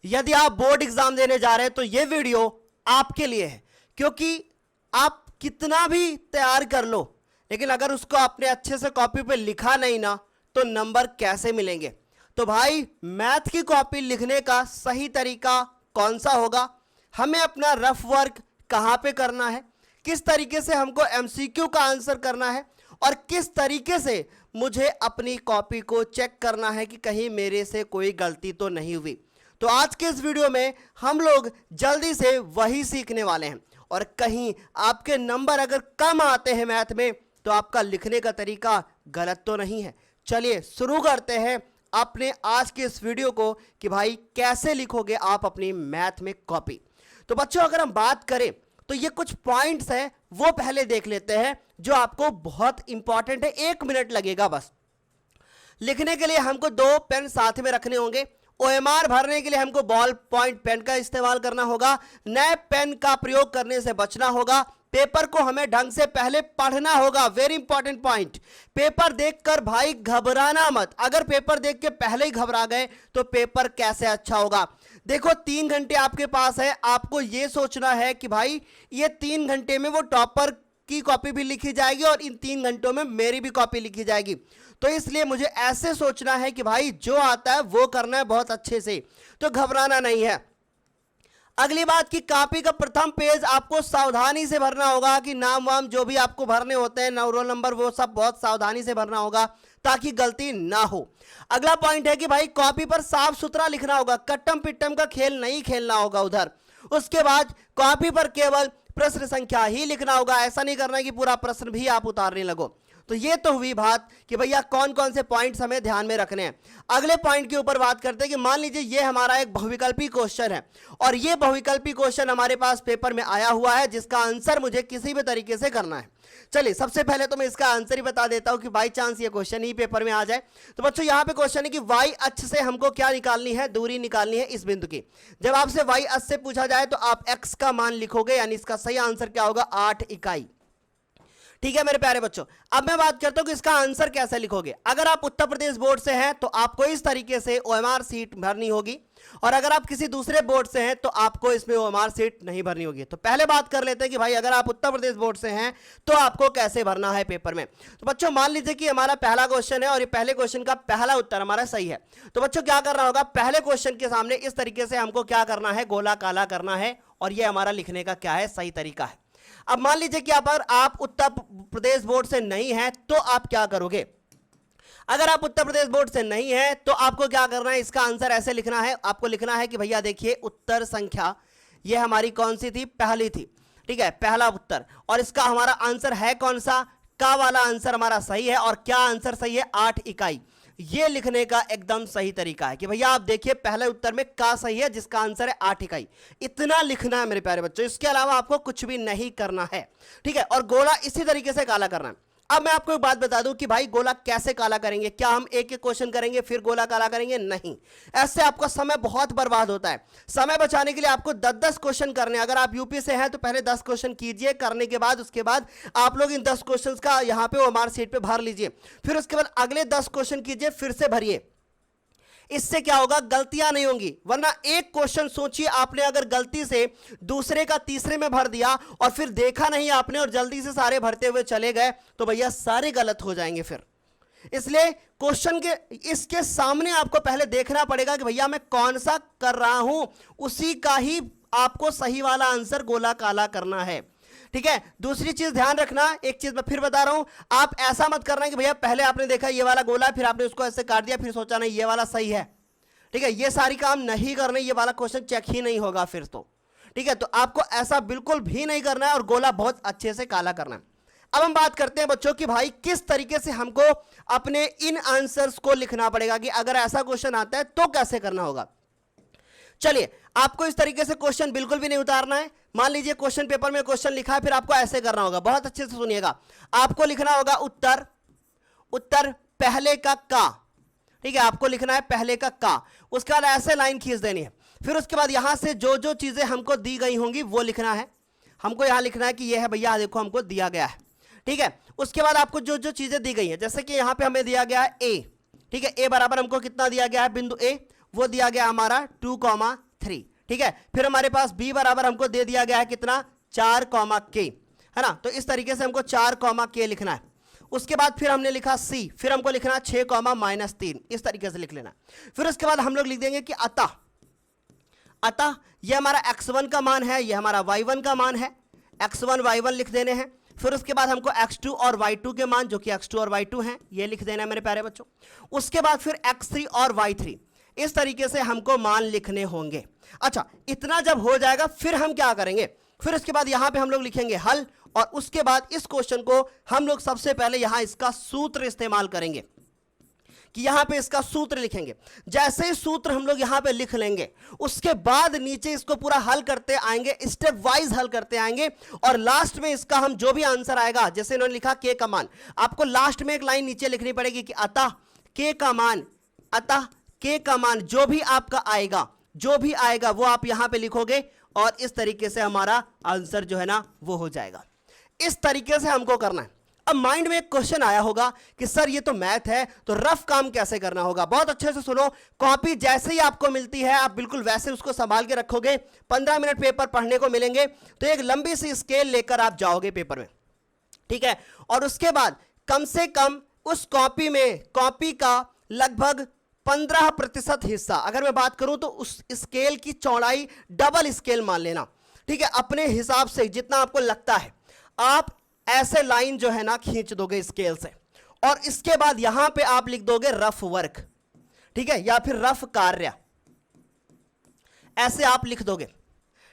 यदि आप board exam देने जा रहे हैं तो यह वीडियो आपके लिए है, क्योंकि आप कितना भी तैयार कर लो लेकिन अगर उसको आपने अच्छे से कॉपी पे लिखा नहीं ना तो नंबर कैसे मिलेंगे। तो भाई मैथ की कॉपी लिखने का सही तरीका कौन सा होगा, हमें अपना रफ वर्क कहां पे करना है, किस तरीके से हमको एमसीक्यू का आंसर करना है और किस तरीके से मुझे अपनी कॉपी को चेक करना है कि कहीं मेरे से कोई गलती तो नहीं हुई। तो आज के इस वीडियो में हम लोग जल्दी से वही सीखने वाले हैं। और कहीं आपके नंबर अगर कम आते हैं मैथ में तो आपका लिखने का तरीका गलत तो नहीं है। चलिए शुरू करते हैं अपने आज के इस वीडियो को कि भाई कैसे लिखोगे आप अपनी मैथ में कॉपी। तो बच्चों अगर हम बात करें तो ये कुछ पॉइंट्स हैं वो पहले देख लेते हैं जो आपको बहुत इंपॉर्टेंट है। 1 मिनट लगेगा बस। लिखने के लिए हमको 2 पेन साथ में रखने होंगे। ओएमआर भरने के लिए हमको बॉल पॉइंट पेन का इस्तेमाल करना होगा। नए पेन का प्रयोग करने से बचना होगा। पेपर को हमें ढंग से पहले पढ़ना होगा। Very important point. पेपर देखकर भाई घबराना मत। अगर पेपर देख के पहले ही घबरा गए तो पेपर कैसे अच्छा होगा। देखो 3 घंटे आपके पास है, आपको यह सोचना है कि भाई ये 3 घंटे में वो टॉपर की कॉपी भी लिखी जाएगी और इन 3 घंटों में मेरी भी कॉपी लिखी जाएगी। तो इसलिए मुझे ऐसे सोचना है कि भाई जो आता है वो करना है बहुत अच्छे से, तो घबराना नहीं है। अगली बात कि कॉपी का प्रथम पेज आपको सावधानी से भरना होगा कि नाम वाम जो भी आपको भरने होते हैं, रोल नंबर, वो सब बहुत सावधानी से भरना होगा ताकि गलती ना हो। अगला पॉइंट है कि भाई कॉपी पर साफ सुथरा लिखना होगा, कट्टम पिट्टम का खेल नहीं खेलना होगा उधर। उसके बाद कॉपी पर केवल प्रश्न संख्या ही लिखना होगा, ऐसा नहीं करना कि पूरा प्रश्न भी आप उतारने लगो। तो ये तो हुई बात कि भैया कौन कौन से पॉइंट्स हमें ध्यान में रखने हैं। अगले पॉइंट के ऊपर बात करते हैं कि मान लीजिए ये हमारा एक बहुविकल्पी क्वेश्चन है और ये बहुविकल्पी क्वेश्चन हमारे पास पेपर में आया हुआ है जिसका आंसर मुझे किसी भी तरीके से करना है। चलिए सबसे पहले तो मैं इसका आंसर ही बता देता हूं कि बाई चांस ये क्वेश्चन ही पेपर में आ जाए। तो बच्चों यहां पे क्वेश्चन है कि वाई अक्ष से हमको क्या निकालनी है, दूरी निकालनी है इस बिंदु की। जब आपसे वाई अक्ष से पूछा जाए तो आप एक्स का मान लिखोगे, यानी इसका सही आंसर क्या होगा, 8 इकाई। ठीक है मेरे प्यारे बच्चों, अब मैं बात करता हूं कि इसका आंसर कैसे लिखोगे। अगर आप उत्तर प्रदेश बोर्ड से हैं तो आपको इस तरीके से ओएमआर सीट भरनी होगी और अगर आप किसी दूसरे बोर्ड से हैं तो आपको इसमें ओएमआर सीट नहीं भरनी होगी। तो पहले बात कर लेते हैं कि भाई अगर आप उत्तर प्रदेश बोर्ड से हैं तो आपको कैसे भरना है पेपर में। तो बच्चों मान लीजिए कि हमारा पहला क्वेश्चन है और ये पहले क्वेश्चन का पहला उत्तर हमारा सही है। तो बच्चों क्या करना होगा, पहले क्वेश्चन के सामने इस तरीके से हमको क्या करना है, गोला काला करना है और ये हमारा लिखने का क्या है, सही तरीका है। अब मान लीजिए कि अगर आप उत्तर प्रदेश बोर्ड से नहीं हैं तो आप क्या करोगे। अगर आप उत्तर प्रदेश बोर्ड से नहीं है तो आपको क्या करना है, इसका आंसर ऐसे लिखना है। आपको लिखना है कि भैया देखिए उत्तर संख्या ये हमारी कौन सी थी, पहली थी। ठीक है, पहला उत्तर, और इसका हमारा आंसर है कौन सा, का वाला आंसर हमारा सही है। और क्या आंसर सही है, 8 इकाई। ये लिखने का एकदम सही तरीका है कि भैया आप देखिए पहले उत्तर में का सही है जिसका आंसर है 8 इकाई। इतना लिखना है मेरे प्यारे बच्चों, इसके अलावा आपको कुछ भी नहीं करना है। ठीक है, और गोला इसी तरीके से काला करना है। अब मैं आपको एक बात बता दूं कि भाई गोला कैसे काला करेंगे। क्या हम एक एक क्वेश्चन करेंगे फिर गोला काला करेंगे, नहीं। ऐसे आपका समय बहुत बर्बाद होता है। समय बचाने के लिए आपको 10-10 क्वेश्चन करने। अगर आप यूपी से हैं तो पहले 10 क्वेश्चन कीजिए, करने के बाद उसके बाद आप लोग इन 10 क्वेश्चन का यहाँ पे ओएमआर शीट पे भर लीजिए। फिर उसके बाद अगले 10 क्वेश्चन कीजिए, फिर से भरिए। इससे क्या होगा, गलतियां नहीं होंगी। वरना एक क्वेश्चन सोचिए आपने अगर गलती से दूसरे का तीसरे में भर दिया और फिर देखा नहीं आपने और जल्दी से सारे भरते हुए चले गए तो भैया सारे गलत हो जाएंगे फिर। इसलिए क्वेश्चन के इसके सामने आपको पहले देखना पड़ेगा कि भैया मैं कौन सा कर रहा हूं, उसी का ही आपको सही वाला आंसर गोला काला करना है। ठीक है, दूसरी चीज ध्यान रखना, एक चीज मैं फिर बता रहा हूं, आप ऐसा मत करना कि भैया पहले आपने देखा ये वाला गोला फिर आपने उसको ऐसे काट दिया फिर सोचा नहीं ये वाला सही है। ठीक है, ये सारी काम नहीं करने, ये वाला क्वेश्चन चेक ही नहीं होगा फिर तो। ठीक है, तो आपको ऐसा बिल्कुल भी नहीं करना है और गोला बहुत अच्छे से काला करना है। अब हम बात करते हैं बच्चों की भाई किस तरीके से हमको अपने इन आंसर्स को लिखना पड़ेगा कि अगर ऐसा क्वेश्चन आता है तो कैसे करना होगा। चलिए, आपको इस तरीके से क्वेश्चन बिल्कुल भी नहीं उतारना है। मान लीजिए क्वेश्चन पेपर में क्वेश्चन लिखा है, फिर आपको ऐसे करना होगा, बहुत अच्छे से सुनिएगा। आपको लिखना होगा उत्तर, उत्तर पहले का का। ठीक है, आपको लिखना है पहले का का। उसके बाद ऐसे लाइन खींच देनी है। फिर उसके बाद यहां से जो जो चीजें हमको दी गई होंगी वो लिखना है। हमको यहां लिखना है कि ये है भैया देखो हमको दिया गया है। ठीक है, उसके बाद आपको जो जो चीजें दी गई है, जैसे कि यहां पे हमें दिया गया है ए। ठीक है, ए बराबर हमको कितना दिया गया है, बिंदु ए, वो दिया गया हमारा 2, 3, ठीक है। फिर हमारे पास b बराबर हमको दे दिया गया है कितना, 4 k, है ना। तो इस तरीके से हमको 4 k लिखना है। उसके बाद फिर हमने लिखा c, फिर हमको लिखना 6 -3, इस तरीके से लिख लेना। फिर उसके बाद हम लोग लिख देंगे कि अतः ये हमारा x1 का मान है, ये हमारा y1 का मान है, x1 y1 लिख देने हैं। फिर उसके बाद हमको x2 और y2 के मान, जो कि x2 और y2 हैं, ये लिख देना है मेरे प्यारे बच्चों। उसके बाद फिर x3 और y3, इस तरीके से हमको मान लिखने होंगे। अच्छा, इतना जब हो जाएगा फिर हम क्या करेंगे, फिर उसके बाद यहां पे हम लोग लिखेंगे हल, और उसके बाद इस क्वेश्चन को हम लोग सबसे पहले यहां इसका सूत्र इस्तेमाल करेंगे, कि यहां पे इसका सूत्र लिखेंगे। जैसे ही सूत्र हम लोग यहां पे लिख लेंगे, उसके बाद नीचे इसको पूरा हल करते आएंगे, स्टेप वाइज हल करते आएंगे, और लास्ट में इसका हम जो भी आंसर आएगा, जैसे इन्होंने लिखा k का मान, आपको लास्ट में एक लाइन नीचे लिखनी पड़ेगी कि अतः k का मान जो भी आपका आएगा, जो भी आएगा वो आप यहां पे लिखोगे, और इस तरीके से हमारा आंसर जो है ना वो हो जाएगा। इस तरीके से हमको करना है। अब माइंड में एक क्वेश्चन आया होगा कि सर ये तो मैथ है, तो रफ काम कैसे करना होगा। बहुत अच्छे से सुनो, कॉपी जैसे ही आपको मिलती है आप बिल्कुल वैसे उसको संभाल के रखोगे। 15 मिनट पेपर पढ़ने को मिलेंगे, तो एक लंबी सी स्केल लेकर आप जाओगे पेपर में, ठीक है। और उसके बाद कम से कम उस कॉपी में, कॉपी का लगभग 15% हिस्सा, अगर मैं बात करूं तो उस स्केल की चौड़ाई डबल स्केल मान लेना, ठीक है। अपने हिसाब से जितना आपको लगता है आप ऐसे लाइन जो है ना खींच दोगे स्केल से, और इसके बाद यहां पे आप लिख दोगे रफ वर्क, ठीक है, या फिर रफ कार्य, ऐसे आप लिख दोगे,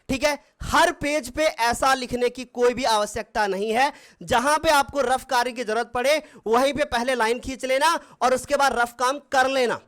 ठीक है। हर पेज पे ऐसा लिखने की कोई भी आवश्यकता नहीं है। जहां पे आपको रफ कार्य की जरूरत पड़े वहीं पे पहले लाइन खींच लेना और उसके बाद रफ काम कर लेना।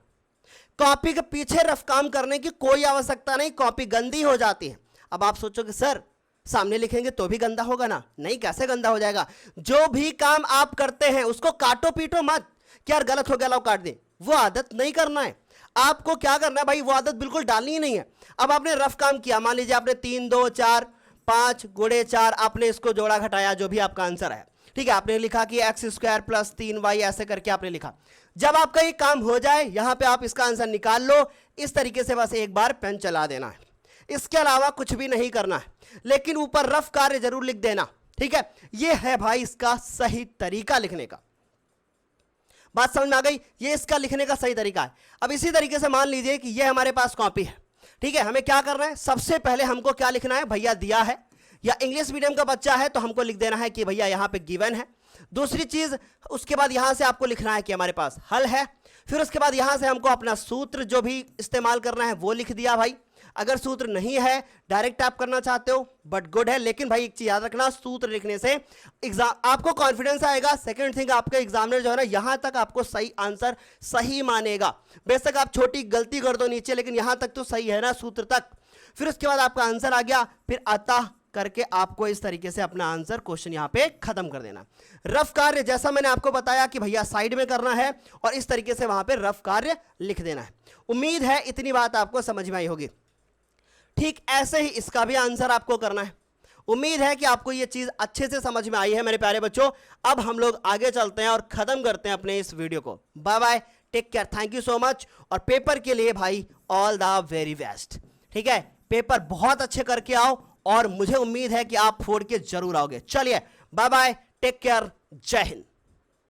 कॉपी के पीछे रफ काम करने की कोई आवश्यकता नहीं, कॉपी गंदी हो जाती है। अब आप सोचोगे सर सामने लिखेंगे तो भी गंदा होगा ना, नहीं, कैसे गंदा हो जाएगा। जो भी काम आप करते हैं उसको काटो पीटो मत, क्या यार गलत हो गया लाओ काट दे, वो आदत नहीं करना है। आपको क्या करना है भाई, वो आदत बिल्कुल डालनी ही नहीं है। अब आपने रफ काम किया, मान लीजिए आपने 3 2 4 5 गुणे 4 आपने इसको जोड़ा घटाया, जो भी आपका आंसर है, ठीक है। आपने लिखा कि x² + 3y ऐसे करके आपने लिखा। जब आपका ये काम हो जाए, यहां पे आप इसका आंसर निकाल लो, इस तरीके से बस एक बार पेन चला देना है, इसके अलावा कुछ भी नहीं करना है। लेकिन ऊपर रफ कार्य जरूर लिख देना, ठीक है। ये है भाई इसका सही तरीका लिखने का। बात समझ में आ गई, ये इसका लिखने का सही तरीका है। अब इसी तरीके से मान लीजिए कि ये हमारे पास कॉपी है, ठीक है। हमें क्या करना है, सबसे पहले हमको क्या लिखना है, भैया दिया है, या इंग्लिश मीडियम का बच्चा है तो हमको लिख देना है कि भैया यहां पे गिवन है। दूसरी चीज, उसके बाद यहां से आपको लिखना है कि हमारे पास हल है। फिर उसके बाद यहां से हमको अपना सूत्र जो भी इस्तेमाल करना है वो लिख दिया भाई। अगर सूत्र नहीं है, डायरेक्ट आप करना चाहते हो बट गुड है, लेकिन भाई एक चीज याद रखना, सूत्र लिखने से एग्जाम आपको कॉन्फिडेंस आएगा। सेकंड थिंग, आपका एग्जामिनर जो है ना यहां तक आपको सही आंसर सही मानेगा। बेशक आप छोटी गलती कर दो नीचे, लेकिन यहां तक तो सही है ना, सूत्र तक। फिर उसके बाद आपका आंसर आ गया, फिर अतः करके आपको इस तरीके से अपना आंसर क्वेश्चन यहां पे खत्म कर देना। रफ कार्य जैसा मैंने आपको बताया कि भैया साइड में करना है और इस तरीके से वहां पे रफ कार्य लिख देना है। उम्मीद है इतनी बात आपको समझ में आई होगी। ठीक ऐसे ही इसका भी आंसर आपको करना है। उम्मीद है कि आपको यह चीज अच्छे से समझ में आई है मेरे प्यारे बच्चों। अब हम लोग आगे चलते हैं और खत्म करते हैं अपने इस वीडियो को। Bye bye, take care, thank you so much. और पेपर के लिए भाई ऑल द वेरी बेस्ट, ठीक है। पेपर बहुत अच्छे करके आओ और मुझे उम्मीद है कि आप फोड़ के जरूर आओगे। चलिए बाय बाय, टेक केयर, जय हिंद।